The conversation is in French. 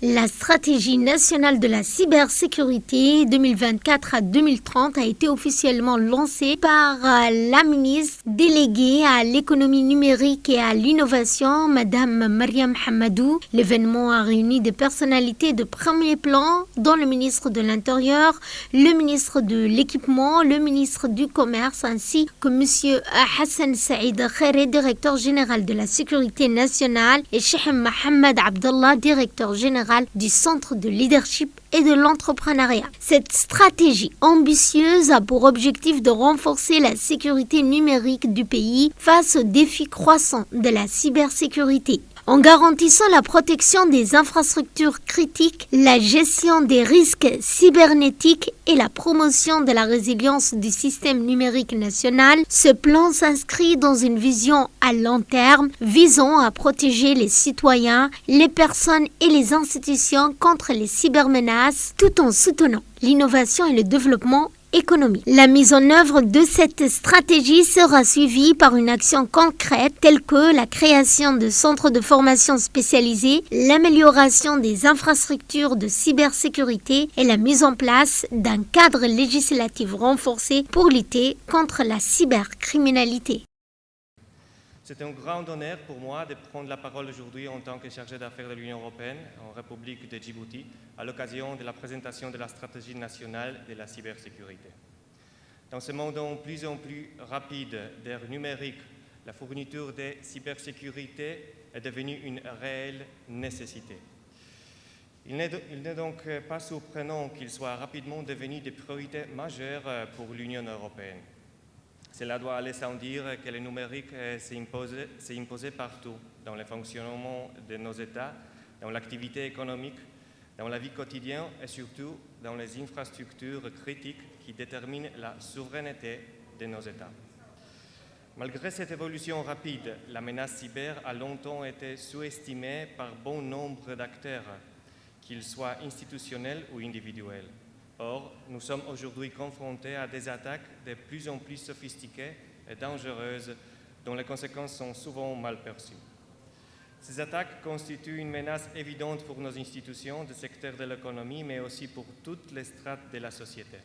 La stratégie nationale de la cybersécurité 2024 à 2030 a été officiellement lancée par la ministre déléguée à l'économie numérique et à l'innovation, Madame Mariam Hamadou. L'événement a réuni des personnalités de premier plan, dont le ministre de l'Intérieur, le ministre de l'Équipement, le ministre du Commerce, ainsi que Monsieur Hassan Saïd Khairé, directeur général de la sécurité nationale, et Cheikh Mohamed Abdallah, directeur général du Centre de leadership et de l'entrepreneuriat. Cette stratégie ambitieuse a pour objectif de renforcer la sécurité numérique du pays face aux défis croissants de la cybersécurité. En garantissant la protection des infrastructures critiques, la gestion des risques cybernétiques et la promotion de la résilience du système numérique national, ce plan s'inscrit dans une vision à long terme visant à protéger les citoyens, les personnes et les institutions contre les cybermenaces tout en soutenant l'innovation et le développement économique. La mise en œuvre de cette stratégie sera suivie par une action concrète telle que la création de centres de formation spécialisés, l'amélioration des infrastructures de cybersécurité et la mise en place d'un cadre législatif renforcé pour lutter contre la cybercriminalité. C'est un grand honneur pour moi de prendre la parole aujourd'hui en tant que chargé d'affaires de l'Union européenne en République de Djibouti à l'occasion de la présentation de la stratégie nationale de la cybersécurité. Dans ce monde de plus en plus rapide d'ère numérique, la fourniture de cybersécurité est devenue une réelle nécessité. Il n'est donc pas surprenant qu'il soit rapidement devenu des priorités majeures pour l'Union européenne. Cela doit aller sans dire que le numérique s'est imposé partout, dans le fonctionnement de nos États, dans l'activité économique, dans la vie quotidienne et surtout dans les infrastructures critiques qui déterminent la souveraineté de nos États. Malgré cette évolution rapide, la menace cyber a longtemps été sous-estimée par bon nombre d'acteurs, qu'ils soient institutionnels ou individuels. Or, nous sommes aujourd'hui confrontés à des attaques de plus en plus sophistiquées et dangereuses dont les conséquences sont souvent mal perçues. Ces attaques constituent une menace évidente pour nos institutions, des secteurs de l'économie, mais aussi pour toutes les strates de la société.